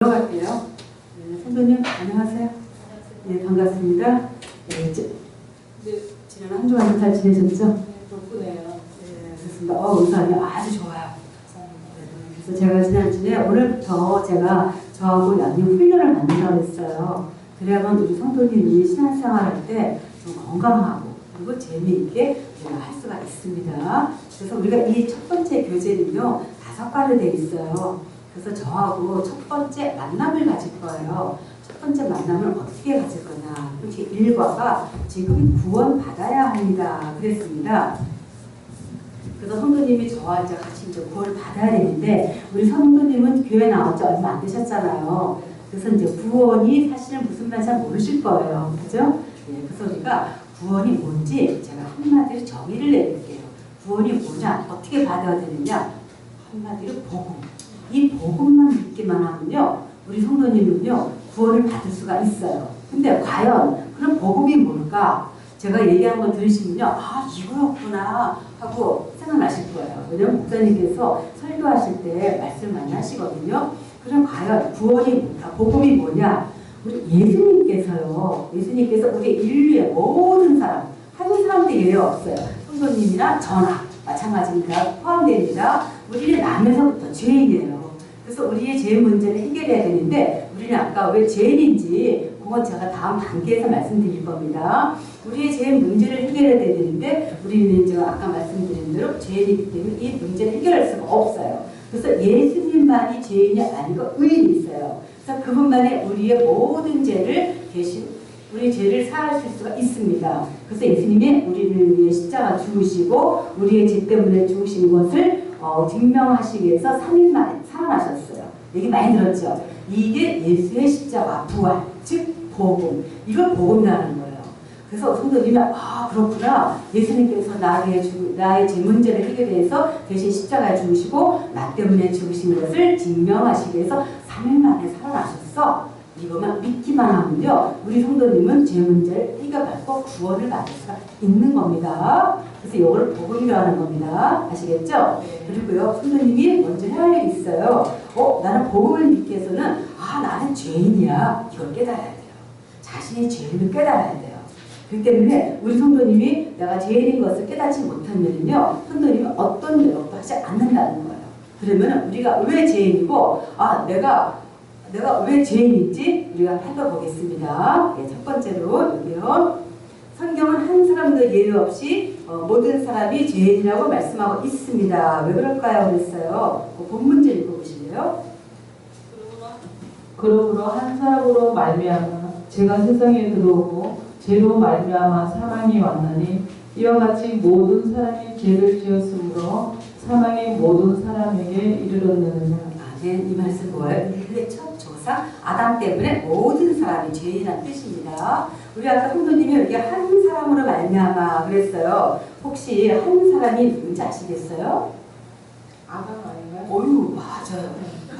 들어갈게요. 네, 선배님 안녕하세요. 네, 반갑습니다. 네, 지난 한 주간 잘 지내셨죠? 네, 덕분에요. 네, 그렇습니다. 의사님 아주 좋아요. 네, 그래서 제가 지난주에 오늘부터 제가 저하고 양육 훈련을 만든다고 했어요. 그래야만 우리 성도님이 신앙생활할 때 좀 건강하고 그리고 재미있게 우리가 할 수가 있습니다. 그래서 우리가 이 첫 번째 교재는요 5과로 되어 있어요. 그래서 저하고 첫 번째 만남을 가질 거예요. 첫 번째 만남을 어떻게 가질 거냐. 이렇게 1과가 지금 구원받아야 합니다. 그랬습니다. 그래서 성도님이 저와 이제 같이 이제 구원을 받아야 되는데, 우리 성도님은 교회 나온 지 얼마 안 되셨잖아요. 그래서 이제 구원이 사실은 무슨 말인지 잘 모르실 거예요. 그죠? 예, 그래서 우리가 구원이 뭔지 제가 한마디로 정의를 내릴게요. 구원이 뭐냐, 어떻게 받아야 되느냐, 한마디로 복음. 이 복음만 믿기만 하면요, 우리 성도님은요 구원을 받을 수가 있어요. 근데 과연 그럼 복음이 뭘까? 제가 얘기한 거 들으시면요, 아 이거였구나 하고 생각나실 거예요. 왜냐면 목사님께서 설교하실 때 말씀 많이 하시거든요. 그럼 과연 복음이 뭐냐? 우리 예수님께서요, 예수님께서 우리 인류의 모든 사람, 한국 사람도 예외 없어요. 성도님이나 저나 마찬가지입니다. 포함됩니다. 우리는 남에서부터 죄인이에요. 그래서 우리의 죄 문제를 해결해야 되는데, 우리는 아까 왜 죄인인지 그건 제가 다음 단계에서 말씀드릴 겁니다. 우리의 죄 문제를 해결해야 되는데, 우리는 제가 아까 말씀드린 대로 죄인이기 때문에 이 문제를 해결할 수가 없어요. 그래서 예수님만이 죄인이 아니고 의인이 있어요. 그래서 그분만이 우리의 모든 죄를 대신 우리 죄를 사하실 수가 있습니다. 그래서 예수님이 우리를 위해 십자가 죽으시고 우리의 죄 때문에 죽으신 것을 증명하시기 위해서 3일 만에 살아나셨어요. 얘기 많이 들었죠? 이게 예수의 십자가 부활, 즉 복음. 이걸 복음이라는 거예요. 그래서 성도님이 아 그렇구나. 예수님께서 나의 죄 문제를 해결해서 대신 십자가에 죽으시고 나 때문에 죽으신 것을 증명하시기 위해서 3일 만에 살아나셨어. 이것만 믿기만 하면요, 우리 성도님은 죄 문제를 해결받고 구원을 받을 수가 있는 겁니다. 그래서 이걸 복음이라고 하는 겁니다. 아시겠죠? 그리고요, 성도님이 먼저 해야 할 일이 있어요. 나는 복음을 믿기 위해서는 나는 죄인이야. 이걸 깨달아야 돼요. 자신의 죄를 깨달아야 돼요. 그렇기 때문에 우리 성도님이 내가 죄인인 것을 깨닫지 못하면요, 성도님은 어떤 노력도 하지 않는다는 거예요. 그러면 우리가 왜 죄인이고 내가 왜 죄인인지 우리가 살펴보겠습니다. 네, 첫 번째로 여기요. 성경은 한 사람도 예외 없이 모든 사람이 죄인이라고 말씀하고 있습니다. 왜 그럴까요? 그랬어요. 본문제 읽어보실래요? 그러므로 한 사람으로 말미암아 죄가 세상에 들어오고 죄로 말미암아 사망이 왔나니 이와 같이 모든 사람이 죄를 지었으므로 사망이 모든 사람에게 이르렀느니라. 이 말씀 뭐예요? 인류의 첫 조상 아담 때문에 모든 사람이 죄인이라는 뜻입니다. 우리 아까 성도님이 여기 한 사람으로 말미암아 그랬어요. 혹시 한 사람이 누군지 아시겠어요? 아담 아닌가요? 어유 맞아요.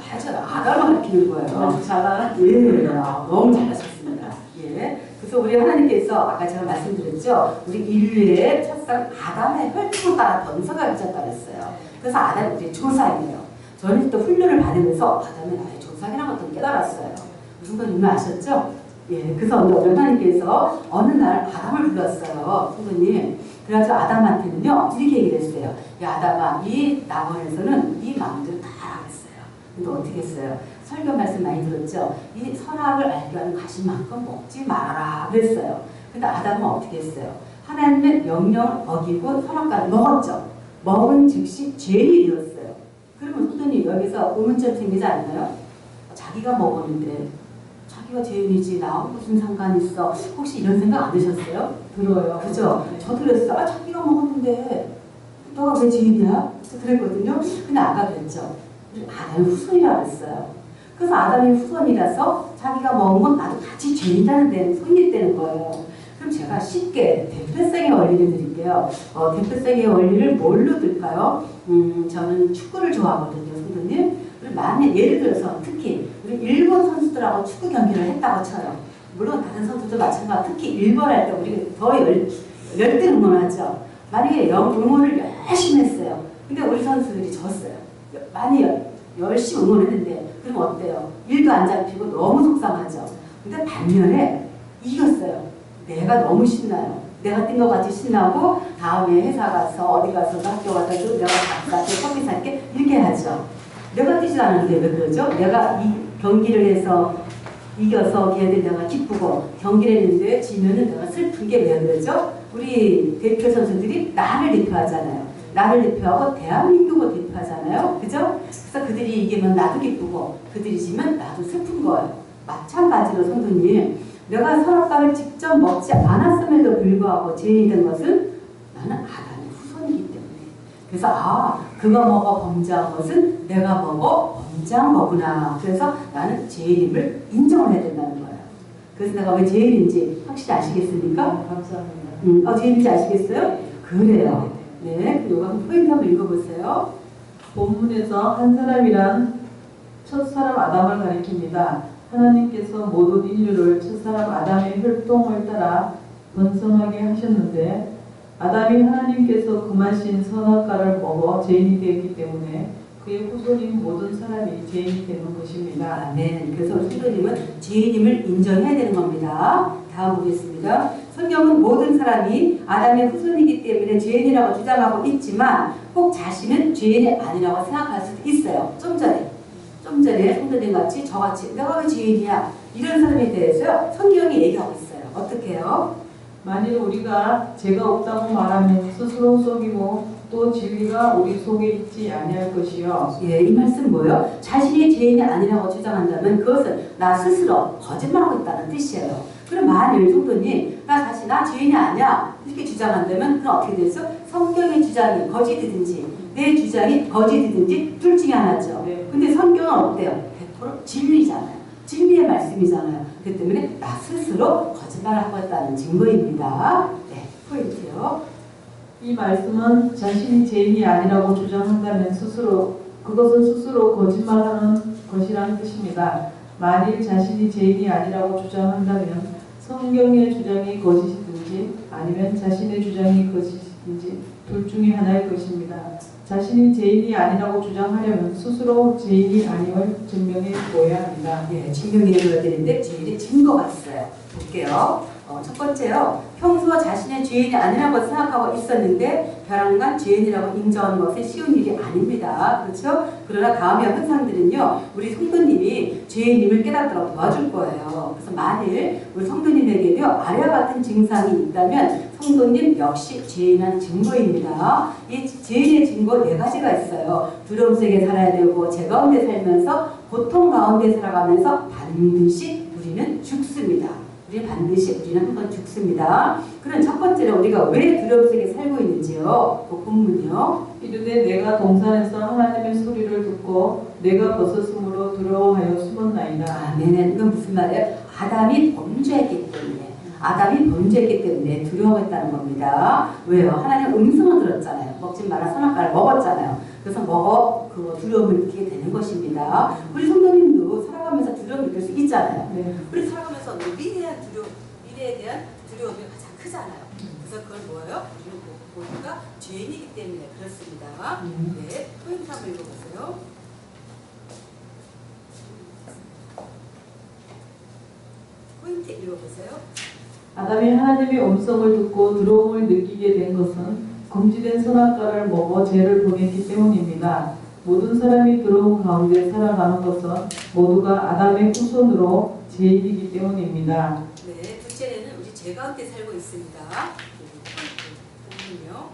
맞아요. 아담을 가리키는 거예요. 잘하나? 예, 너무 잘하셨습니다. 예. 그래서 우리 하나님께서 아까 제가 말씀드렸죠. 우리 인류의 첫상 아담의 혈통을 따라 번성하기 시작했다고 했어요. 그래서 아담이 우리의 조상이에요. 저는 또 훈련을 받으면서 아담이 나의 조상이라는 것도 깨달았어요. 무슨 말인지 아셨죠? 예, 그래서 우리 하나님께서 어느 날 아담을 불렀어요. 성도님. 그래가지고 아담한테는요 이렇게 얘기를 했어요. 야 아담아, 이 나무에서는 네 마음대로 다 하라 했어요. 근데 어떻게 했어요? 설교 말씀 많이 들었죠? 이 선악을 알게 하는 가시만큼 먹지 말아라 그랬어요. 근데 아담은 어떻게 했어요? 하나님의 명령을 어기고 선악과를 먹었죠. 먹은 즉시 죄인이 되었어요. 그러면 성도님 여기서 의문점 생기지 않나요? 자기가 먹었는데 자기가 죄인이지 나 무슨 상관이 있어? 혹시 이런 생각 안 드셨어요? 들어요. 그죠? 저도 그랬어요. 자기가 먹었는데 너가 왜 죄인이야? 그랬거든요. 근데 아까 그랬죠. 아담이 후손이라고 했어요. 그래서 아담이 후손이라서 자기가 먹은 건 나도 같이 죄인이라는 데는 손이 되는 거예요. 그럼 제가 쉽게 대표성의 원리를 드릴게요. 대표성의 원리를 뭘로 들까요? 저는 축구를 좋아하거든요, 선생님. 만약 예를 들어서 특히 우리 일본 선수들하고 축구 경기를 했다고 쳐요. 물론 다른 선수도 마찬가지로 특히 일본 할 때 우리 더 열띤 응원하죠. 만약에 응원을 열심히 했어요. 근데 우리 선수들이 졌어요. 많이 열심히 응원했는데 그럼 어때요? 일도 안 잡히고 너무 속상하죠. 근데 반면에 이겼어요. 내가 너무 신나요. 내가 뛴 것 같이 신나고 다음에 회사 가서 어디 가서 학교 가서 내가 밥 살게 커피 살게 이렇게 하죠. 내가 뛰지 않았는데 왜 그러죠? 내가 이 경기를 해서 이겨서 걔네들 내가 기쁘고 경기를 했는데 지면은 내가 슬픈 게 왜 그러죠? 우리 대표 선수들이 나를 대표하잖아요. 나를 대표하고 대한민국을 대표하잖아요. 그죠? 그래서 그들이 이기면 나도 기쁘고 그들이 지면 나도 슬픈 거예요. 마찬가지로 성도님, 내가 선악과를 직접 먹지 않았음에도 불구하고 죄인이 된 것은 나는 아담의 후손이기 때문에. 그래서 그가 먹어 범죄한 것은 내가 먹어 범죄한 거구나. 그래서 나는 죄인임을 인정을 해야 된다는 거예요. 그래서 내가 왜 죄인인지 확실히 아시겠습니까? 감사합니다. 죄인인지 아시겠어요? 그래요. 네, 이거 한번 포인트 한번 읽어보세요. 본문에서 한 사람이란 첫사람 아담을 가리킵니다. 하나님께서 모든 인류를 첫사람 아담의 혈통을 따라 번성하게 하셨는데 아담이 하나님께서 금하신 선악과를 먹어 죄인이 되었기 때문에 그의 후손인 모든 사람이 죄인이 되는 것입니다. 네, 그래서 성도님은 죄인임을 인정해야 되는 겁니다. 다음 보겠습니다. 성경은 모든 사람이 아담의 후손이기 때문에 죄인이라고 주장하고 있지만 꼭 자신은 죄인이 아니라고 생각할 수도 있어요. 좀 전에 성도님 같이 저같이 내가 왜 죄인이야? 이런 사람에 대해서요. 성경이 얘기하고 있어요. 어떻게 해요? 만일 우리가 죄가 없다고 말하면 스스로 속이고 또 진리가 우리 속에 있지 아니할 것이요. 예, 이 말씀 뭐예요? 자신이 죄인이 아니라고 주장한다면 그것은 나 스스로 거짓말하고 있다는 뜻이에요. 그럼 만일 성도님 나 죄인이 아니야 이렇게 주장한다면 그럼 어떻게 되죠? 성경의 주장이 거짓이든지 내 주장이 거짓이든지 둘 중에 하나죠. 네. 근데 성경은 어때요? 100% 진리잖아요. 진리의 말씀이잖아요. 그렇기 때문에 나 스스로 거짓말을 하고 있다는 증거입니다. 네, 포인트요. 이 말씀은 자신이 죄인이 아니라고 주장한다면 그것은 스스로 거짓말하는 것이라는 뜻입니다. 만일 자신이 죄인이 아니라고 주장한다면 성경의 주장이 거짓이든지 아니면 자신의 주장이 거짓인지 둘 중에 하나일 것입니다. 자신이 죄인이 아니라고 주장하려면 스스로 죄인이 아님을 증명해 보여야 합니다. 예, 증명해 보여야 되는데 죄인의 증거가 있어요. 볼게요. 첫 번째요. 평소 자신의 죄인이 아니라고 생각하고 있었는데 벼랑간 죄인이라고 인정하는 것은 쉬운 일이 아닙니다. 그렇죠? 그러나 다음의 현상들은요. 우리 성도님이 죄인임을 깨닫도록 도와줄 거예요. 그래서 만일 우리 성도님에게도 아래와 같은 증상이 있다면 성도님 역시 죄인한 증거입니다. 이 죄인의 증거 4가지가 있어요. 두려움 속에 살아야 되고 죄 가운데 살면서 고통 가운데 살아가면서 반드시 우리는 죽습니다. 우리는 한 번 죽습니다. 그럼 첫 번째로 우리가 왜 두려움 속에 살고 있는지요? 그 본문이요. 이르되 내가 동산에서 하나님의 소리를 듣고 내가 벗었으므로 두려워하여 숨었나이다. 아멘. 이건 무슨 말이에요? 아담이 범죄했기 때문에 두려워했다는 겁니다. 왜요? 하나님 음성을 들었잖아요. 먹지 마라 선악과를 먹었잖아요. 그래서 그거 두려움을 느끼게 되는 것입니다. 우리 성도님도 살아가면서 두려움을 느낄 수 있잖아요. 네. 우리 살아가면서 미래에 대한 두려움이 가장 크잖아요. 그래서 그건 뭐예요? 우리 모두가 죄인이기 때문에 그렇습니다. 네, 포인트 한번 읽어보세요. 포인트 읽어보세요. 아담이 하나님의 음성을 듣고 두려움을 느끼게 된 것은 금지된 선악과를 먹어 죄를 범했기 때문입니다. 모든 사람이 두려움 가운데 살아가는 것은 모두가 아담의 후손으로 죄인이기 때문입니다. 네, 둘째는 우리 죄 가운데 살고 있습니다. 보면요.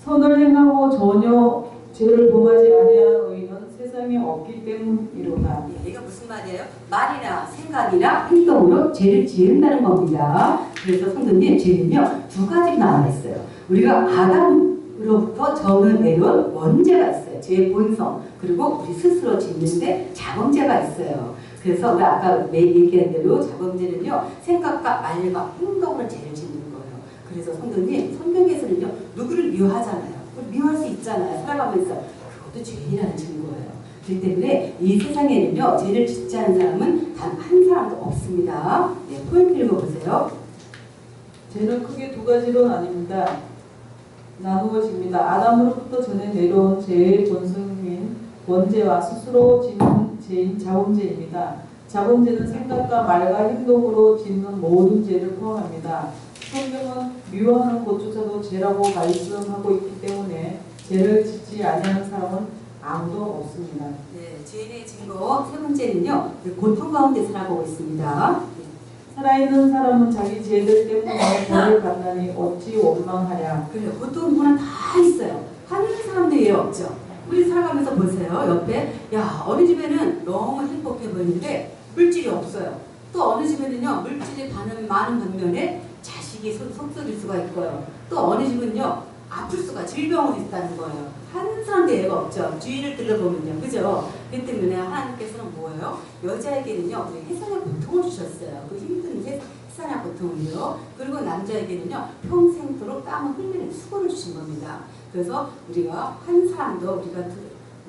선을 행하고 전혀 죄를 범하지 아니하는 의인은 세상에 없기 때문이로다. 예, 이거 무슨 말이에요? 말이나 생각이나 행동으로 죄를 지은다는 겁니다. 그래서 성도님, 죄는요 2가지 나와 있어요. 우리가 아담으로부터 정을 내려온 원죄가 있어요. 죄의 본성. 그리고 우리 스스로 짓는데 자범죄가 있어요. 그래서 우리 아까 얘기한 대로 자범죄는요 생각과 말과 행동으로 죄를 짓는 거예요. 그래서 성도님, 성경에서는요 누구를 미워하잖아요. 미워할 수 있잖아요. 살아가면서. 그것도 죄인이라는 증거예요. 그렇기 때문에 이 세상에는요 죄를 짓지 않은 사람은 단 한 사람도 없습니다. 네, 포인트 읽어보세요. 죄는 크게 2가지로 나누어집니다. 아담으로부터 전해 내려온 죄의 본성인 원죄와 스스로 짓는 죄인 자범죄입니다. 자범죄는 생각과 말과 행동으로 짓는 모든 죄를 포함합니다. 성경은 미워하는 것조차도 죄라고 말씀하고 있기 때문에 죄를 짓지 아니하는 사람은 아무도 없습니다. 네, 죄인의 증거 세 번째는요, 고통 가운데 살아가고 있습니다. 살아있는 사람은 자기 죄들 때문에 벌을 받나니 어찌 원망하랴. 그래요. 고통 누구나 다 있어요. 하는 사람도 예 없죠. 우리 살아가면서 보세요. 옆에 야 어느 집에는 너무 행복해 보이는데 물질이 없어요. 또 어느 집에는요 물질이 많은 반면에 자식이 속썩일 수가 있고요. 또 어느 집은요 아플 수가 질병으로 있다는 거예요. 하는 사람도 예가 없죠. 주위를 들러보면요. 그죠? 그 때문에 하나님께서는 뭐예요? 여자에게는요 우리 해산의 고통을 주셨어요. 그 힘든 해산의 고통을요. 그리고 남자에게는요 평생토록 땀을 흘리는 수고를 주신 겁니다. 그래서 우리가 한 사람도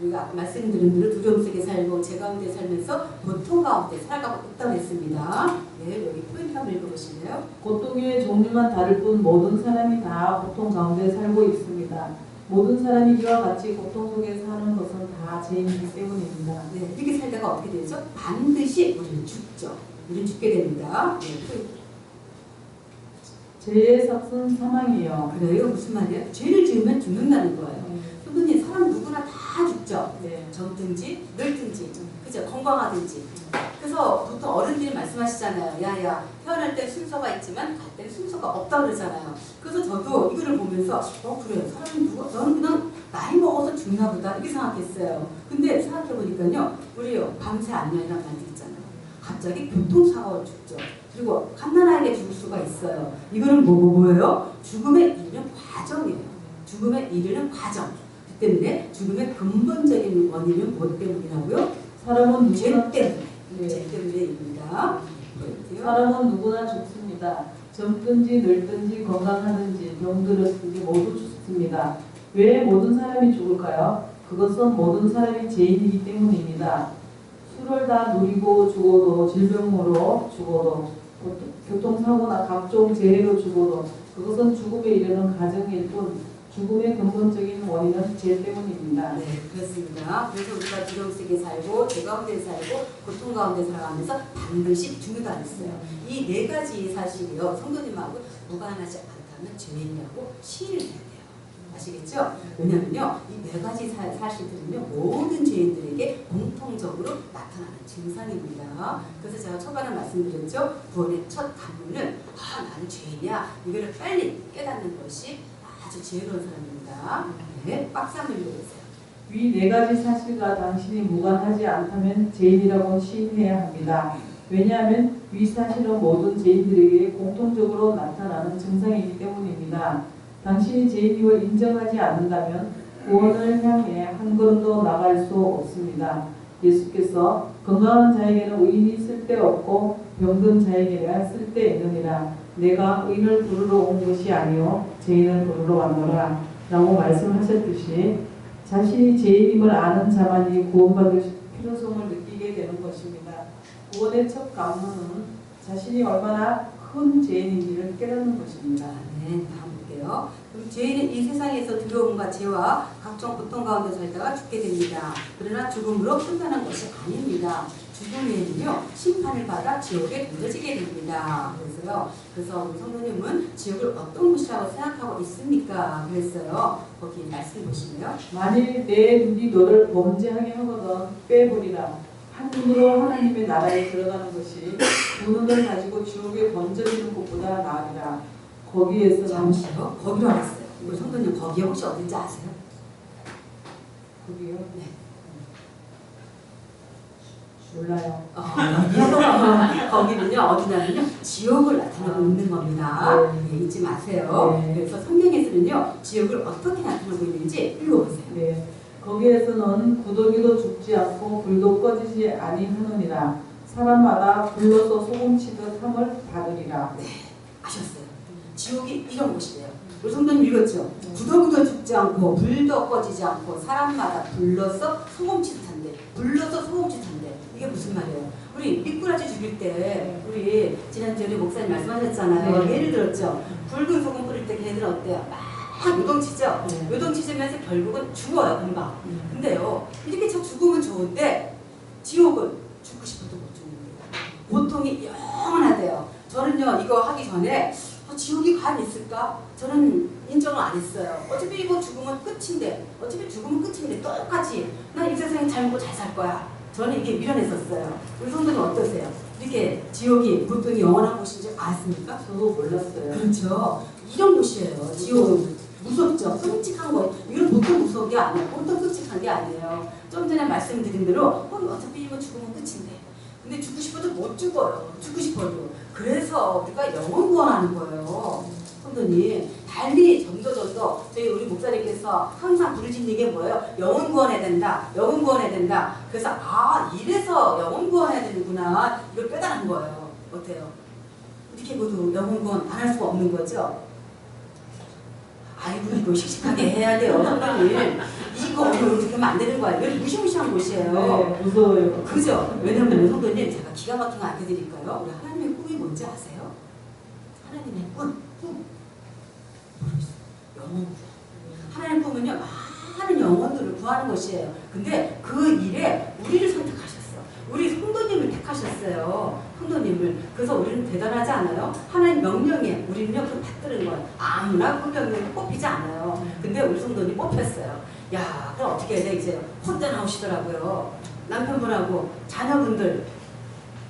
우리가 말씀드린 대로 두려움 속에 살고 죄 가운데 살면서 고통 가운데 살아가고 있다고 했습니다. 네, 여기 포인트 한번 읽어보실래요? 고통의 종류만 다를 뿐 모든 사람이 다 고통 가운데 살고 있습니다. 모든 사람이 이와 같이 고통 속에 사는 것은 다 죄인이기 때문입니다. 네, 이렇게 살다가 어떻게 되죠? 반드시 우리는 죽죠. 우리는 죽게 됩니다. 네, 죄의 삭은 사망이요. 그래요? 이거 무슨 말이에요? 죄를 지으면 죽는다는 거예요. 선생님, 사람 누구나 다 죽죠. 네. 젊든지 늙든지 그죠? 건강하든지. 그래서 보통 어른들이 말씀하시잖아요. 야야 태어날 때 순서가 있지만 갈 때는 순서가 없다 그러잖아요. 그래서 저도 이거를 보면서 그래요. 사람이 너는 그냥 나이 먹어서 죽나 보다 이렇게 생각했어요. 근데 생각해보니까요. 우리 밤새 안녕이라는 말이 있잖아요. 갑자기 교통사고로 죽죠. 그리고 갓난아이게 죽을 수가 있어요. 이거는 뭐예요? 죽음에 이르는 과정이에요. 죽음에 이르는 과정. 그 때문에 죽음의 근본적인 원인은 뭐 때문이라고요? 사람은 죄 누구나 때문에. 네. 죄 때문에입니다. 사람은 누구나 죽습니다. 젊든지 늙든지 건강하든지 병들었든지 모두 죽습니다. 왜 모든 사람이 죽을까요? 그것은 모든 사람이 죄인이기 때문입니다. 술을 다 누리고 죽어도 질병으로 죽어도 교통사고나 각종 재해로 죽어도 그것은 죽음에 이르는 과정일 뿐 죽음의 근본적인 원인은 죄 때문입니다. 네, 그렇습니다. 그래서 우리가 두려움 속에 살고 죄 가운데 살고 고통 가운데 살아가면서 반드시 죽는다 했어요. 이 네 가지 사실이요. 성도님하고 무관하지 않다면 죄인이라고 시인을 해야 돼요. 아시겠죠? 왜냐면요. 이 네 가지 사실들은요. 모든 죄인들에게 공통적으로 나타나는 증상입니다. 그래서 제가 초반에 말씀드렸죠. 구원의 첫 단문은 나는 죄인이야. 이거를 빨리 깨닫는 것이 아주 지혜로운 사람입니다. 네, 박수 한번 읽어보세요. 위 네 가지 사실과 당신이 무관하지 않다면 죄인이라고 시인해야 합니다. 왜냐하면 위 사실은 모든 죄인들에게 공통적으로 나타나는 증상이기 때문입니다. 당신이 죄인임을 인정하지 않는다면 구원을 향해 한 걸음도 나갈 수 없습니다. 예수께서 건강한 자에게는 의인이 쓸데없고 병든 자에게는 쓸데있느니라. 내가 의인을 부르러 온 것이 아니요 죄인을 부르러 왔노라 라고 말씀하셨듯이 자신이 죄인임을 아는 자만이 구원받을 필요성을 느끼게 되는 것입니다. 구원의 첫 관문은 자신이 얼마나 큰 죄인인지를 깨닫는 것입니다. 네, 다음 볼게요. 그럼 죄인은 이 세상에서 두려움과 죄와 각종 고통 가운데 살다가 죽게 됩니다. 그러나 죽음으로 끝나는 것이 아닙니다. 죽음에는요 심판을 받아 지옥에 던져지게 됩니다. 그래서 우리 성도님은 지옥을 어떤 곳이라고 생각하고 있습니까? 그랬어요. 거기 말씀 보시면요. 만일 내 눈이 너를 범죄하게 하거든 빼버리라. 한 눈으로 하나님의 나라에 들어가는 것이 두 눈을 가지고 지옥에 던져지는 것보다 나으리라. 거기에서 잠시요. 거기로 알았어요. 우리 성도님 거기 혹시 어딘지 아세요? 거기요? 네. 몰라요. 거기는요 어디냐면요 지옥을 나타내고 있는 겁니다. 네, 잊지 마세요. 네. 그래서 성경에서는요 지옥을 어떻게 나타내고 있는지 읽어보세요. 네. 거기에서는 구더기도 죽지 않고 불도 꺼지지 아니하느니라. 사람마다 불러서 소금치듯 함을 받으리라. 네, 아셨어요. 지옥이 이런 곳이래요. 우리 성도님 읽었죠? 구더기도 죽지 않고 불도 꺼지지 않고 사람마다 불러서 소금치듯 한데 불러서 소금치듯 한데 이게 무슨 말이에요? 우리 미꾸라지 죽일 때 우리 지난주에 우리 목사님 말씀하셨잖아요. 네. 예를 들었죠. 붉은 소금 뿌릴 때 걔네들은 어때요? 막 요동치죠? 요동치면서 결국은 죽어요 금방. 근데요 이렇게 저 죽으면 좋은데 지옥은 죽고 싶어도 못 죽는 거예요. 고통이 영원하대요. 저는요 이거 하기 전에 지옥이 과연 있을까? 저는 인정을 안 했어요. 어차피 이거 죽으면 끝인데, 어차피 죽으면 끝인데 똑같이 난 이 세상에 잘 먹고 잘 살 거야. 저는 이게 미련했었어요. 우리 성도는 어떠세요? 이렇게 지옥이 고통이 영원한 곳인지 아십니까? 저도 몰랐어요. 그렇죠. 이런 곳이에요. 지옥은 무섭죠. 끔찍한 거. 이건 보통 무서운 게 아니에요. 보통 끔찍한 게 아니에요. 좀 전에 말씀드린 대로 어차피 이거 죽으면 끝인데. 근데 죽고 싶어도 못 죽어요. 죽고 싶어도. 그래서 우리가 영혼 구원하는 거예요. 성도님, 달리 전도 저희 우리 목사님께서 항상 부르짖는 게 뭐예요? 영혼 구원해야 된다. 영혼 구원해야 된다. 그래서 이래서 영혼 구원해야 되는구나. 이걸 깨달은 거예요. 어때요? 이렇게 모두 영혼 구원 안 할 수가 없는 거죠? 아이고 이거 씩씩하게 해야 돼요. 성도님. 이거 어떻게 하면 안 되는 거예요. 여기 무시무시한 곳이에요. 네, 무서워요. 그죠? 왜냐면 성도님 제가 기가 막힌 거 알려드릴까요? 우리 하나님의 꿈이 뭔지 아세요? 하나님의 꿈. 영혼. 하나님의 꿈은요 많은 영혼들을 구하는 것이에요. 근데 그 일에 우리를 선택하셨어요. 우리 성도님을 택하셨어요. 성도님을. 그래서 우리는 대단하지 않아요? 하나님 명령에 우리는요 그걸 받드는 거예요. 아무나 그 명령에 뽑히지 않아요. 근데 우리 성도님 뽑혔어요. 야, 그럼 어떻게 해야 돼? 이제 혼자 나오시더라고요. 남편분하고 자녀분들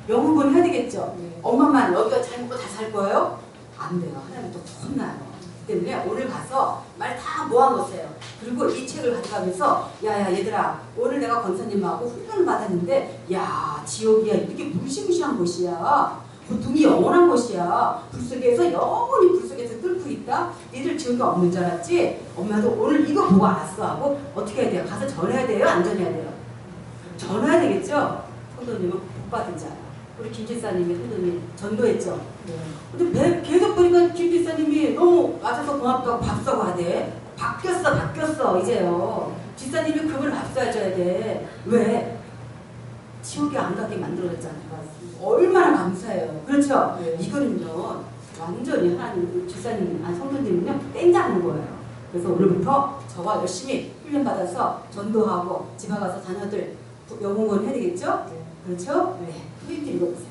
영혼군 해야 되겠죠? 엄마만 여기가 잘 먹고 잘 살 거예요? 안 돼요. 하나님 또 혼나요. 때문에 오늘 가서 말 다 모아놓으세요. 그리고 이 책을 가져가면서 야야 얘들아 오늘 내가 권사님하고 훈련을 받았는데 야 지옥이야 이렇게 무시무시한 곳이야. 고통이 영원한 곳이야. 불속에서 영원히 불속에서 뚫고 있다. 니들 지옥이 없는 줄 알았지? 엄마도 오늘 이거 보고 알았어 하고 어떻게 해야 돼요? 가서 전해야 돼요? 안 전해야 돼요? 전해야 되겠죠? 성도님은 복 받은 자야. 우리 김 집사님이 성도님 전도했죠? 근데 계속 보니까 김 집사님이 너무 와줘서 고맙다고 박수하고 하대. 바뀌었어 이제요. 집사님이 그걸 박수해줘야 돼. 왜? 지옥에 안 가게 만들어졌잖아요. 얼마나 감사해요. 그렇죠? 네. 이거는요 완전히 하나님 집사님 성도님은요 땡잡는 거예요. 그래서 오늘부터 저와 열심히 훈련받아서 전도하고 집에 가서 자녀들 영웅원 해야 되겠죠? 네. 그렇죠? 네. 후임들 읽어보세요.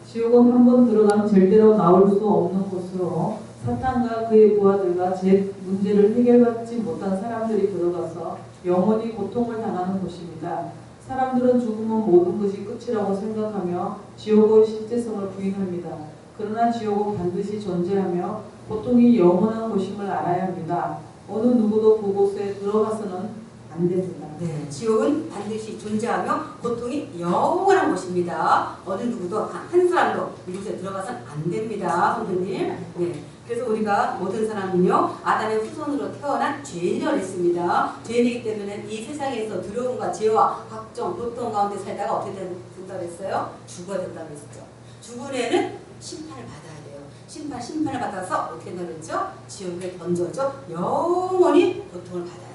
지옥은 한 번 들어가면 절대로 나올 수 없는 곳으로 사탄과 그의 부하들과 제 문제를 해결받지 못한 사람들이 들어가서 영원히 고통을 당하는 곳입니다. 사람들은 죽으면 모든 것이 끝이라고 생각하며 지옥의 실제성을 부인합니다. 그러나 지옥은 반드시 존재하며 고통이 영원한 곳임을 알아야 합니다. 어느 누구도 그곳에 들어가서는 안 됩니다. 네, 지옥은 반드시 존재하며 고통이 영원한 곳입니다. 어느 누구도 한 사람도 이곳에 들어가서는 안 됩니다, 성도님. 네, 그래서 우리가 모든 사람은요 아담의 후손으로 태어난 죄인이라고 했습니다. 죄인이기 때문에 이 세상에서 두려움과 죄와 각종 고통 가운데 살다가 어떻게 된다고 했어요? 죽어야 된다고 했죠. 죽은 애는 심판을 받아야 돼요. 심판을 받아서 어떻게 된다고 했죠? 지옥에 던져져 영원히 고통을 받아야 돼요.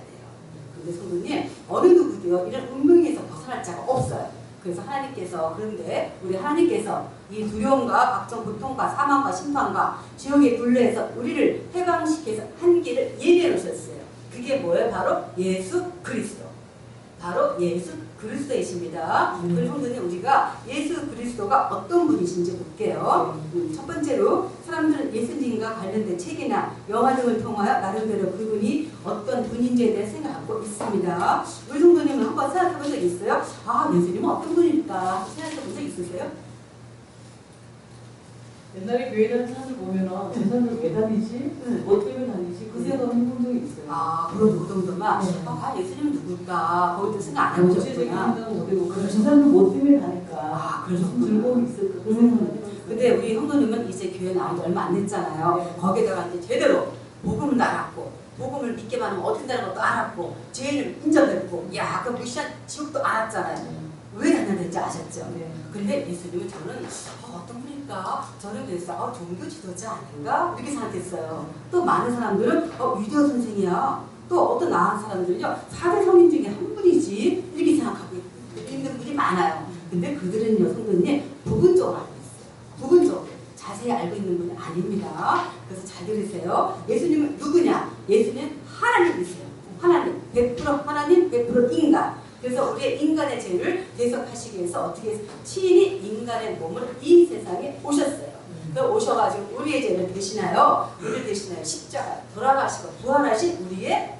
근데 성도님 어느 누구도요 이런 운명에서 벗어날 자가 없어요. 그래서 하나님께서 그런데 우리 하나님께서 이 두려움과 각종 고통과 사망과 심판과 지옥의 굴레에서 우리를 해방시켜서 한 길을 예비해 놓으셨어요. 그게 뭐예요? 바로 예수 그리스도. 바로 예수 그리스도이십니다. 그리고 성도님 우리가 예수 그리스도가 어떤 분이신지 볼게요. 첫 번째로 사람들은 예수님과 관련된 책이나 영화 등을 통하여 나름대로 그분이 어떤 분인지에 대해 생각하고 있습니다. 우리 성도님은 한번 생각해 본 적 있어요? 예수님은 어떤 분일까 생각해 본 적 있으세요? 옛날에 교회 다니는 사람들 보면은 저 사람들 왜 다니지? 뭐 때문에 다니지? 그 생각 해본 적이 있어요. 그 정도만. 네. 과연 예수님은 누굴까? 거기도 생각 안 해보셨구나. 생각은 못해고 저 사람들 뭐 때문에 다닐까? 그러셨구나. 무슨 즐거움이 있을까? 그 생각을 근데 우리 형도님은 이제 교회 나온 지 얼마 안 됐잖아요. 네. 거기에다가 이제 제대로 복음도 알았고, 복음을 믿게만 하면 어떻게 되는 것도 알았고, 죄인을 인정했고, 그 무시한 지옥도 알았잖아요. 왜 다녔는지 아셨죠? 네. 근데 예수님은 저는 어떤 분일까? 저는 그래서 종교 지도자 아닌가? 이렇게 생각했어요. 또 많은 사람들은 위대한 선생이야. 또 어떤 나은 사람들은요 4대 성인 중에 한 분이지 이렇게 생각하고 있는 분이 많아요. 근데 그들은요 성도님 부분적으로 알고 있어요. 부분적으로 자세히 알고 있는 분이 아닙니다. 그래서 잘 들으세요. 예수님은 누구냐? 예수님은 하나님이세요. 하나님 100% 하나님 100% 인간. 그래서 우리의 인간의 죄를 대속하시기 위해서 어떻게 해서 친히 인간의 몸을 이 세상에 오셨어요. 오셔가지고 우리의 죄를 대신하여 우리를 대신하여 십자가 돌아가시고 부활하신 우리의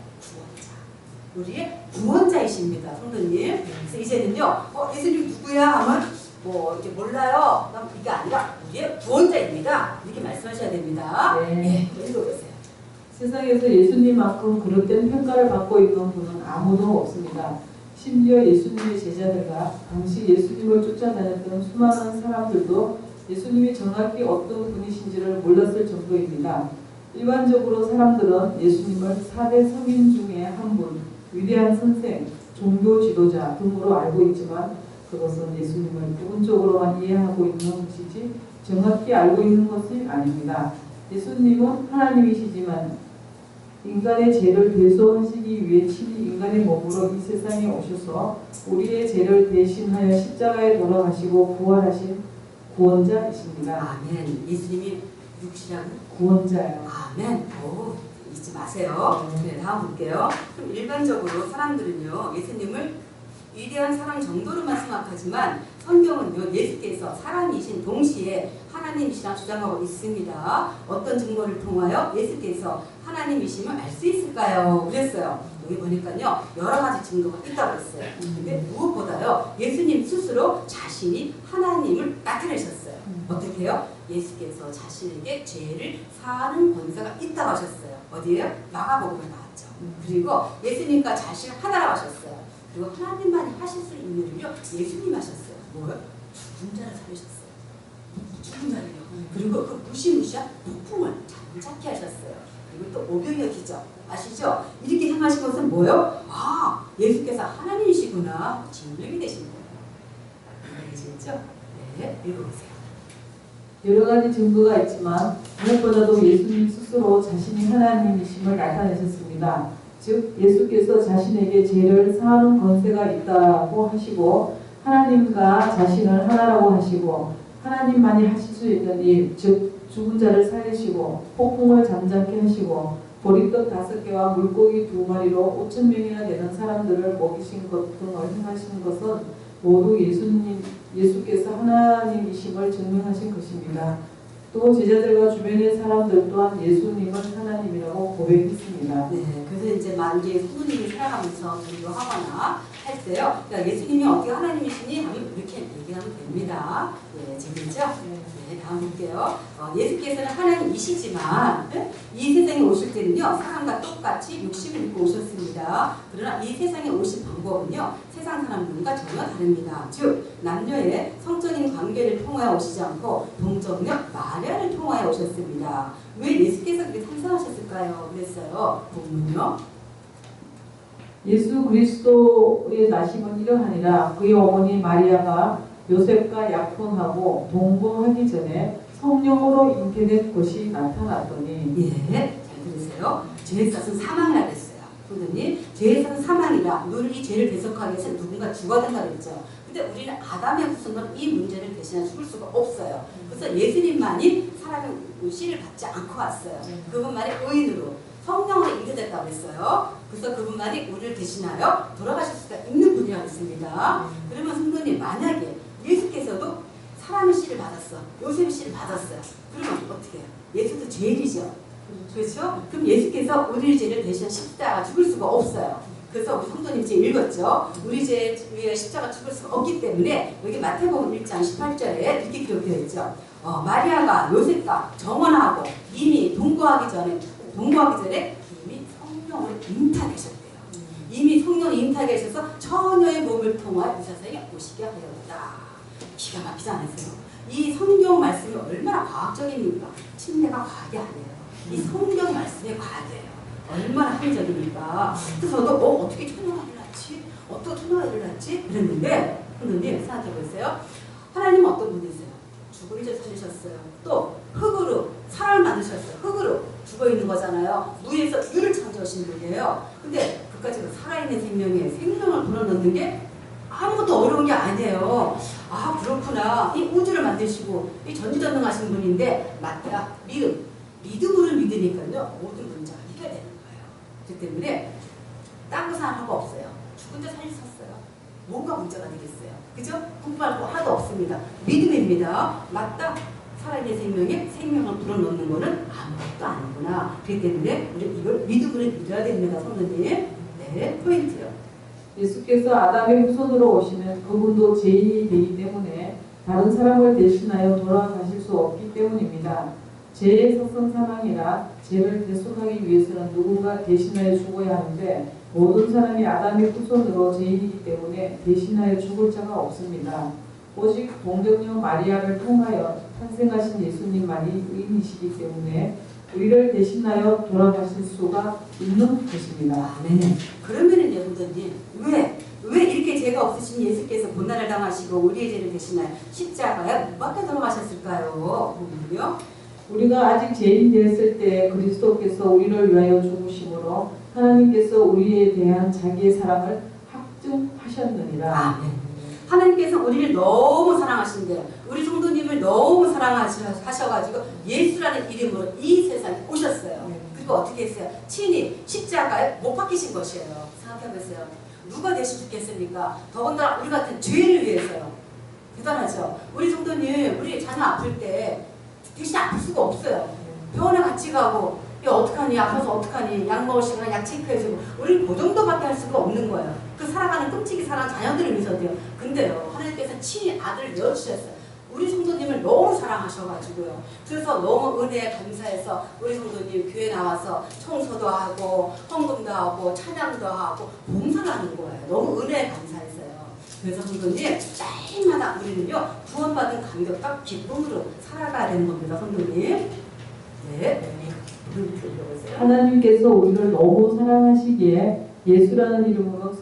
구원자이십니다. 성도님. 그래서 이제는요, 예수님 누구야? 하면 뭐 이제 몰라요. 그럼 이게 아니라 우리의 구원자입니다. 이렇게 말씀하셔야 됩니다. 네. 읽어보세요. 세상에서 예수님만큼 그릇된 평가를 받고 있는 분은 아무도 없습니다. 심지어 예수님의 제자들과 당시 예수님을 쫓아다녔던 수많은 사람들도 예수님이 정확히 어떤 분이신지를 몰랐을 정도입니다. 일반적으로 사람들은 예수님을 4대 성인 중에 한 분, 위대한 선생, 종교 지도자 등으로 알고 있지만 그것은 예수님을 부분적으로만 이해하고 있는 것이지 정확히 알고 있는 것이 아닙니다. 예수님은 하나님이시지만 인간의 죄를 대속하시기 위해 친히 인간의 몸으로 이 세상에 오셔서 우리의 죄를 대신하여 십자가에 돌아가시고 부활하신 구원자이십니다. 아멘. 예수님이 육신하고 구원자요. 아멘. 잊지 마세요. 네, 다음 볼게요. 그럼 일반적으로 사람들은요, 예수님을 위대한 사람 정도로만 생각하지만 성경은요, 예수께서 사람이신 동시에 하나님이시라 주장하고 있습니다. 어떤 증거를 통하여 예수께서 하나님이심을 알 수 있을까요? 그랬어요. 여기 보니까요, 여러 가지 증거가 있다고 했어요. 근데 무엇보다요, 예수님 스스로 자신이 하나님을 나타내셨어요. 어떻게 해요? 예수께서 자신에게 죄를 사하는 권세가 있다고 하셨어요. 어디에요? 마가복음에 나왔죠. 그리고 예수님과 자신 하나라고 하셨어요. 그리고 하나님만이 하실 수 있는 일을요, 예수님 하셨어요. 뭐요? 죽은 자를 살리셨어요. 죽은 자를요. 그리고 그 무시무시한 폭풍을 잠잠케 하셨어요. 그리고 또 오병이어 기적 아시죠? 이렇게 행하신 것은 뭐요? 아, 예수께서 하나님이시구나 증명이 되신 거예요. 아시겠죠? 네, 읽어보세요. 여러 가지 증거가 있지만 무엇보다도 예수님 스스로 자신이 하나님이심을 나타내셨습니다. 즉 예수께서 자신에게 죄를 사하는 권세가 있다고 하시고 하나님과 자신을 하나라고 하시고 하나님만이 하실 수 있는 일, 즉 죽은 자를 살리시고 폭풍을 잠잠케 하시고 보리떡 5개와 물고기 2마리로 5,000명이나 되는 사람들을 먹이신 것 등을 행하신 것은 모두 예수께서 하나님이심을 증명하신 것입니다. 또 제자들과 주변의 사람들 또한 예수님은 하나님이라고 고백했습니다. 네, 그래서 이제 만약에 성도님이 살아가면서 전도하거나 할 때요, 그러니까 예수님이 어떻게 하나님이시니 하면 이렇게 얘기하면 됩니다. 네, 재밌죠? 네, 다음 볼게요. 예수께서는 하나님이시지만 이 세상에 오실 때는요, 사람과 똑같이 육신을 입고 오셨습니다. 그러나 이 세상에 오신 방법은요, 세상 사람들과 전혀 다릅니다. 즉 남녀의 성적인 관계를 통하여 오시지 않고 동정녀 마리아를 통하여 오셨습니다. 왜 예수께서 그렇게 탄생하셨을까요? 그랬어요. 본문요. 예수 그리스도의 나심은 이러하니라. 그의 어머니 마리아가 요셉과 약혼하고 동거하기 전에 성령으로 잉태된 것이 나타났더니. 예, 잘 들으세요. 죄의 값은 사망이라 그랬어요. 선생님, 죄의 값은 사망이라. 너를 이 죄를 대속하기 위해서 누군가 죽어야 된다 그랬죠. 근데 우리는 아담의 후손으로 이 문제를 대신해 죽을 수가 없어요. 그래서 예수님만이 사람의 씨를 받지 않고 왔어요. 그분만이 의인으로 성령으로 잉태됐다고 했어요. 그래서 그분만이 우리를 대신하여 돌아가실 수가 있는 분이라고 했습니다. 그러면 성도님, 만약에 예수께서도 사람의 씨를 받았어, 요셉의 씨를 받았어요. 그러면 어떻게 해요? 예수도 죄인이죠. 그렇죠? 그럼 예수께서 우리의 죄를 대신 십자가 죽을 수가 없어요. 그래서 우리 성도님 이제 읽었죠. 우리 죄 위에 십자가 죽을 수가 없기 때문에 여기 마태복음 1장 18절에 이렇게 기록되어 있죠. 마리아가 요셉과 정혼하고 이미 동거하기 전에 이미 성령으로 잉타되셨대요. 이미 성령으로 잉타되셔서 처녀의 몸을 통하여 이 세상에 오시게 하였다. 기가 막히지 않으세요? 이 성경 말씀이 얼마나 과학적입니까? 침례가 과학이 아니에요. 이 성경 말씀의 과학이에요. 얼마나 합리적입니까? 그래서 저도 어떻게 처녀가 일어났지? 어떻게 처녀가 일어났지? 그랬는데 선생님 생각해보세요. 하나님은 어떤 분이세요? 죽은 자 살리셨어요. 또 흙으로 사람을 만드셨어요. 흙으로 죽어있는 거잖아요. 무에서 유를 창조하신 분이에요. 근데 그까지 살아있는 생명에 생명을 불어넣는 게 아무것도 어려운 게 아니에요. 아, 그렇구나. 이 우주를 만드시고 이 전지전능하신 분인데 맞다. 믿음으로 믿으니까요, 모든 문제가 해결되는 거예요. 그렇기 때문에 딴 거 생각하고 없어요. 죽은 자 살리셨어요. 뭐가 문제가 되겠어요? 그죠? 공부할 거 하나도 없습니다. 믿음입니다. 맞다. 살아있는 생명에 생명을 불어넣는 거는 아무것도 아니구나. 그렇기 때문에 우리 이걸 믿음으로 믿어야 됩니다. 성도님. 네, 포인트요. 예수께서 아담의 후손으로 오시면 그분도 죄인이 되기 때문에 다른 사람을 대신하여 돌아가실 수 없기 때문입니다. 죄의 속성 사망이라 죄를 대속하기 위해서는 누군가 대신하여 죽어야 하는데 모든 사람이 아담의 후손으로 죄인이기 때문에 대신하여 죽을 자가 없습니다. 오직 동정녀 마리아를 통하여 탄생하신 예수님만이 의인이시기 때문에 우리를 대신하여 돌아가실 수가 있는 것입니다. 네. 그러면은 여러분들 왜 이렇게 죄가 없으신 예수께서 고난을 당하시고 우리의 죄를 대신하여 십자가에 못 박혀 돌아가셨을까요? 보면요. 우리가 아직 죄인 되었을 때 그리스도께서 우리를 위하여 죽으심으로 하나님께서 우리에 대한 자기의 사랑을 확증하셨느니라. 하나님께서 우리를 너무 사랑하신대요. 우리 성도님을 너무 사랑하셔가지고 예수라는 이름으로 이 세상에 오셨어요. 그리고 어떻게 했어요? 친히 십자가에 못 박히신 것이에요. 생각해보세요. 누가 대신 죽겠습니까? 더군다나 우리 같은 죄인을 위해서요. 대단하죠? 우리 성도님, 우리 자녀 아플 때 대신 아플 수가 없어요. 병원에 같이 가고 야 어떡하니? 아파서 어떡하니? 약 먹을 시간에 약 체크해주고 우리 그 정도밖에 할 수가 없는 거예요. 그 살아가는 끔찍이 사랑 자녀들을 위해서도요. 근데요. 하나님께서 친히 아들을 내어주셨어요. 우리 성도님을 너무 사랑하셔가지고요. 그래서 너무 은혜에 감사해서 우리 성도님 교회 나와서 청소도 하고 헌금도 하고 찬양도 하고 봉사를 하는 거예요. 너무 은혜에 감사해서요. 그래서 성도님 매일마다 우리는요 구원받은 감격과 기쁨으로 살아가야 되는 겁니다. 성도님. 네. 하나님께서 우리를 너무 사랑하시기에 예수라는 이름으로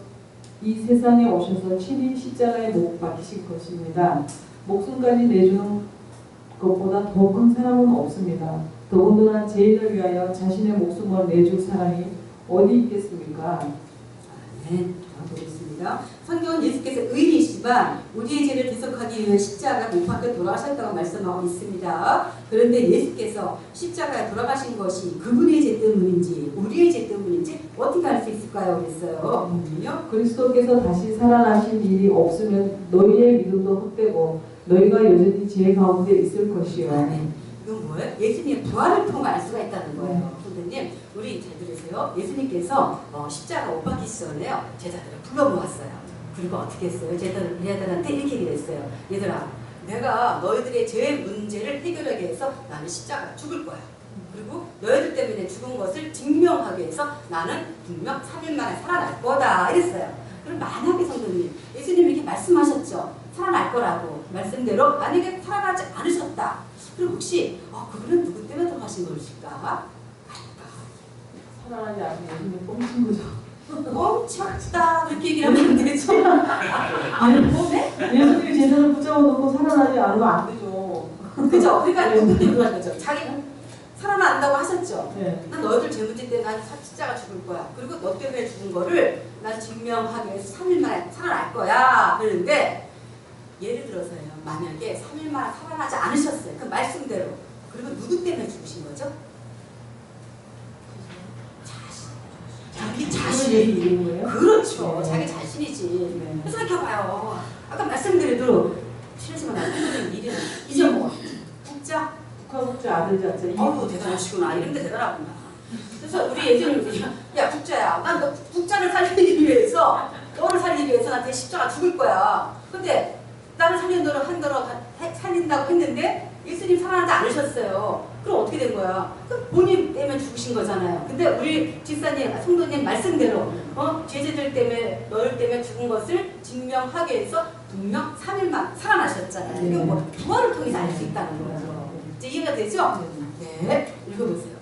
이 세상에 오셔서 친히 십자가에 못 박히신 것입니다. 목숨까지 내주는 것보다 더 큰 사랑은 없습니다. 더군다나 죄인을 위하여 자신의 목숨을 내줄 사람이 어디 있겠습니까? 네, 보겠습니다. 성경은 예수께서 의인이시지만 우리의 죄를 대속하기 위해 십자가에 못 박혀 돌아가셨다고 말씀하고 있습니다. 그런데 예수께서 십자가에 돌아가신 것이 그분의 죄 때문인지 우리의 죄 때문인지 어떻게 알 수 있을까요? 그랬어요. 그리스도께서 다시 살아나신 일이 없으면 너희의 믿음도 헛되고 너희가 여전히 죄 가운데 있을 것이요. 네. 이건 뭐예요? 예수님의 부활을 통해 알 수가 있다는 거예요. 선생님, 우리 잘 들으세요. 예수님께서 십자가 못 박히시 전에요. 제자들을 불러 모았어요. 그리고 어떻게 했어요? 제자들한테 이렇게 얘기를 했어요. 얘들아, 내가 너희들의 죄 문제를 해결하기 위해서 나는 십자가 죽을 거야. 그리고 너희들 때문에 죽은 것을 증명하기 위해서 나는 분명 3일 만에 살아날 거다. 이랬어요. 그럼 만약에 성도님, 예수님이 이렇게 말씀하셨죠. 살아날 거라고. 말씀대로 만약에 살아나지 않으셨다. 그럼 혹시 그분은 누구 때문에 돌아가신 것일까? 살아나지 않으면 예수님 뻥친 거죠. 뻥쳤다. 그렇게 얘기를 하면 안 되죠. 아니, 네? 예수님이 제자를 붙잡아 놓고 살아나지 않으면 안 되죠. 그죠? 그러니까 누구 때문에 돌아간 거죠? 자기는 살아난다고 하셨죠? 네. 난 너희들 죄 문제 때문에 난 십자가 죽을 거야. 그리고 너 때문에 죽은 거를 난 증명하기 위해서 3일 만에 살아날 거야. 그런데 예를 들어서요. 만약에 3일 만에 살아나지 않으셨어요. 그 말씀대로. 그리고 누구 때문에 죽으신 거죠? 자기 자신. 거예요? 그렇죠. 네. 자기 자신이지. 네. 생각해봐요. 아까 말씀드려도 실례지만 나는 일은 잊어먹어. 국자? 국가국자 아들 자체. 어우 대단하시구나. 이런데 대단하구나. 그래서 우리 예전에 야 국자야. 난 너 국자를 살리기 위해서 너를 살리기 위해서 나한테 십자가 죽을 거야. 근데 나를 살린다고 살린다고 했는데 예수님 살아나지 않으셨어요. 그럼 어떻게 된 거야? 그 본인 때문에 죽으신 거잖아요. 근데 우리 집사님, 성도님 말씀대로 제자들 때문에 너희 때문에 죽은 것을 증명하기 위해서 분명 3일만 살아나셨잖아요. 이거 뭐 부활을 통해서 알 수 있다는 거예요. 이제 이해가 되죠? 네. 읽어보세요.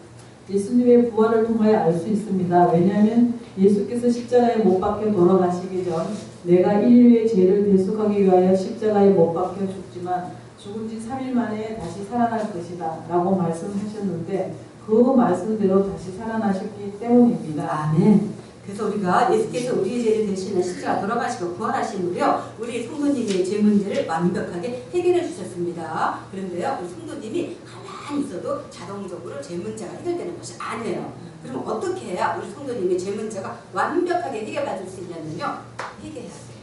예수님의 부활을 통하여 알 수 있습니다. 왜냐하면 예수께서 십자가에 못 박혀 돌아가시기 전 내가 인류의 죄를 대속하기 위하여 십자가에 못 박혀 죽지만 죽은 지 3일 만에 다시 살아날 것이다 라고 말씀하셨는데 그 말씀대로 다시 살아나셨기 때문입니다. 아멘. 그래서 우리가 예수께서 우리의 죄를 대신해 십자가 돌아가시고 부활하심으로요 우리 성도님의 죄 문제를 완벽하게 해결해 주셨습니다. 그런데요 우리 성도님이 가만히 있어도 자동적으로 죄 문제가 해결되는 것이 아니에요. 그럼 어떻게 해야 우리 성도님의 죄 문제가 완벽하게 해결받을 수 있냐면요 회개해야 돼요.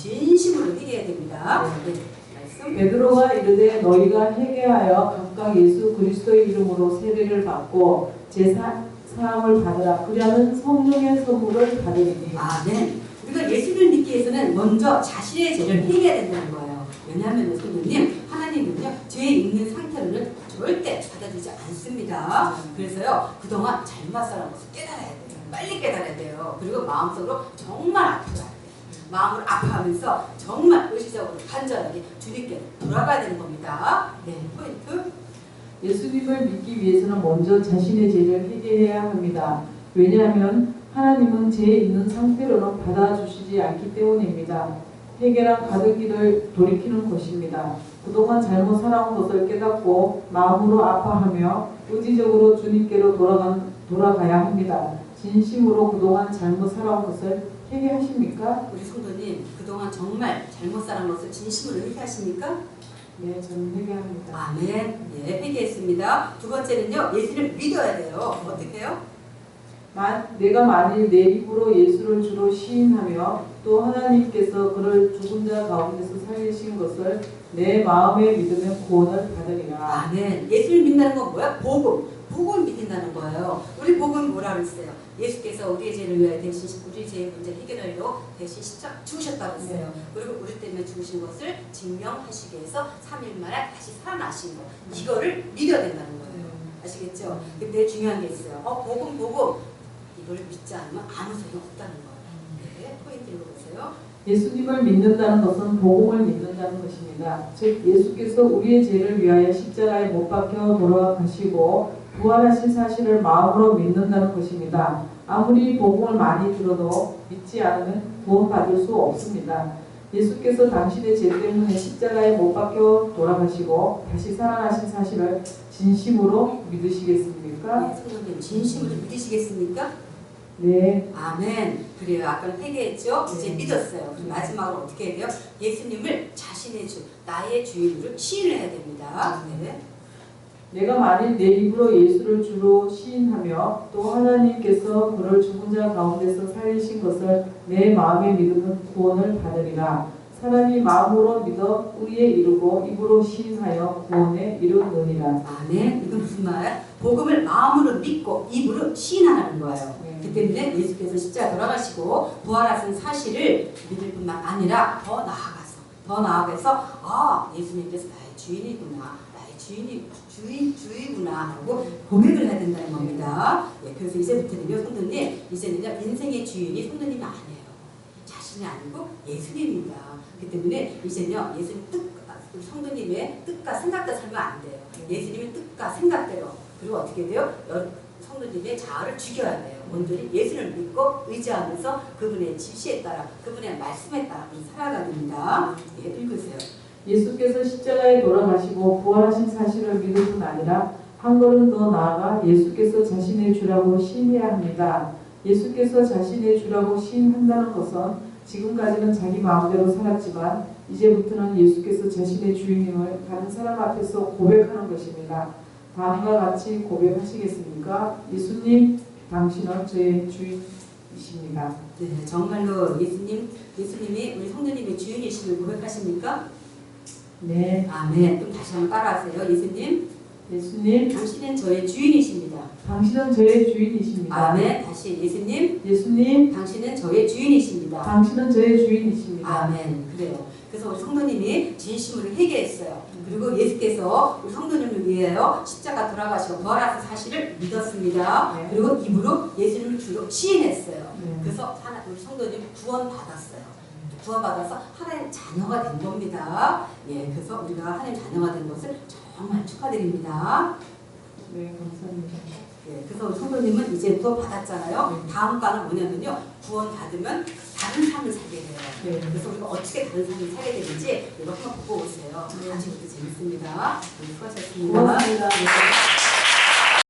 진심으로 회개해야 됩니다. 네. 말씀. 베드로가 이르되 너희가 회개하여 각각 예수 그리스도의 이름으로 세례를 받고 제사함을 받으라. 그리하면 성령의 선물을 받으리니. 네. 우리가 예수를 믿기 위해서는 먼저 자신의 죄를 회개해야 된다는 거예요. 왜냐하면 성도님, 하나님은요 죄에 있는 상태로는 절대 받아주지 않습니다. 그래서요 그동안 잘못 살아온 것을 깨달아야 돼요. 빨리 깨달아야 돼요. 그리고 마음속으로 정말 아프다. 마음을 아파하면서 정말 의식적으로 간절하게 주님께 돌아가야 되는 겁니다. 네, 포인트. 예수님을 믿기 위해서는 먼저 자신의 죄를 회개해야 합니다. 왜냐하면 하나님은 죄 있는 상태로는 받아주시지 않기 때문입니다. 회개란 가득 길을 돌이키는 것입니다. 그동안 잘못 살아온 것을 깨닫고 마음으로 아파하며 의지적으로 주님께로 돌아가야 합니다. 진심으로 그동안 잘못 살아온 것을 회개하십니까? 우리 성도님, 그동안 정말 잘못 살아온 것을 진심으로 회개하십니까? 네, 저는 회개합니다. 아멘. 예, 회개했습니다. 두 번째는요, 예수를 믿어야 돼요. 어떻게 해요? 내가 만일 내 입으로 예수를 주로 시인하며 또 하나님께서 그를 죽은 자 가운데서 살리신 것을 내 마음에 믿으면 구원을 받으리라. 아멘. 예수를 믿는다는 건 뭐야? 복음. 복음을 믿는다는 거예요. 우리 복음은 뭐라 그랬어요? 예수께서 우리의 죄를 위하여 대신 우리 죄의 문제 해결하려고 대신 죽으셨다고 했어요. 그리고 우리 때문에 죽으신 것을 증명하시기 위해서 3일 만에 다시 살아나신 거. 이거를 믿어야 된다는 거예요. 아시겠죠? 근데 중요한 게 있어요. 복음. 이걸 믿지 않으면 아무 소용 없다는 거예요. 네, 포인트 읽어보세요. 예수님을 믿는다는 것은 복음을 믿는다는 것입니다. 즉 예수께서 우리의 죄를 위하여 십자가에 못 박혀 돌아가시고 부활하신 사실을 마음으로 믿는다는 것입니다. 아무리 복음을 많이 들어도 믿지 않으면 구원받을 수 없습니다. 예수께서 당신의 죄 때문에 십자가에 못 박혀 돌아가시고 다시 살아나신 사실을 진심으로 믿으시겠습니까? 네, 성도님 진심으로 믿으시겠습니까? 네. 아멘. 그래요. 아까 회개했죠? 이제 네. 믿었어요. 그럼 마지막으로 어떻게 해야 돼요? 예수님을 자신의 주, 나의 주인으로 시인을 해야 됩니다. 네. 내가 만일 내 입으로 예수를 주로 시인하며 또 하나님께서 그를 죽은 자 가운데서 살리신 것을 내 마음에 믿으면 구원을 받으리라. 사람이 마음으로 믿어 의에 이르고 입으로 시인하여 구원에 이르느니라. 아멘. 이건 무슨 말이야? 복음을 마음으로 믿고 입으로 시인하는 거예요. 네. 그 때문에 예수께서 십자가 돌아가시고 부활하신 사실을 믿을 뿐만 아니라 더 나아가서 예수님께서 나의 주인이구나. 주의구나 하고 고백을 해야 된다는 겁니다. 예, 그래서 이제부터는요, 성도님, 이제는요, 인생의 주인이 성도님이 아니에요. 자신이 아니고 예수님입니다. 그 때문에 이제는요, 예수님 우리 성도님의 뜻과 생각대로 살면 안 돼요. 예수님의 뜻과 생각대로. 그리고 어떻게 돼요? 성도님의 자아를 죽여야 돼요. 온전히 예수를 믿고 의지하면서 그분의 지시에 따라, 그분의 말씀에 따라 살아가야 됩니다. 예, 읽으세요. 예수께서 십자가에 돌아가시고 부활하신 사실을 믿을 뿐 아니라 한 걸음 더 나아가 예수께서 자신의 주라고 시인해야 합니다. 예수께서 자신의 주라고 시인한다는 것은 지금까지는 자기 마음대로 살았지만 이제부터는 예수께서 자신의 주인임을 다른 사람 앞에서 고백하는 것입니다. 다음과 같이 고백하시겠습니까? 예수님, 당신은 저의 주인이십니다. 네, 정말로 예수님이 우리 성도님의 주인이심을 고백하십니까? 네. 아멘. 좀 다시 한번 따라하세요. 예수님, 당신은 저의 주인이십니다. 당신은 저의 주인이십니다. 아멘. 다시 예수님, 당신은 저의 주인이십니다. 당신은 저의 주인이십니다. 아멘. 그래요. 그래서 우리 성도님이 진심으로 회개했어요. 그리고 예수께서 우리 성도님을 위하여 십자가 돌아가시고 부활하신 사실을 믿었습니다. 네. 그리고 입으로 예수님을 주로 시인했어요. 네. 그래서 우리 성도님 구원받았어요. 구원받아서 하나님 자녀가 된 겁니다. 예, 그래서 우리가 하나님 자녀가 된 것을 정말 축하드립니다. 네, 감사합니다. 예, 그래서 우리 성도님은 이제 구원 받았잖아요. 다음 과는 뭐냐면요, 구원 받으면 다른 삶을 살게 돼요. 네. 그래서 우리가 어떻게 다른 삶을 살게 되는지 이거 한번 보고 오세요. 아주 재밌습니다. 수고하셨습니다. 고맙습니다.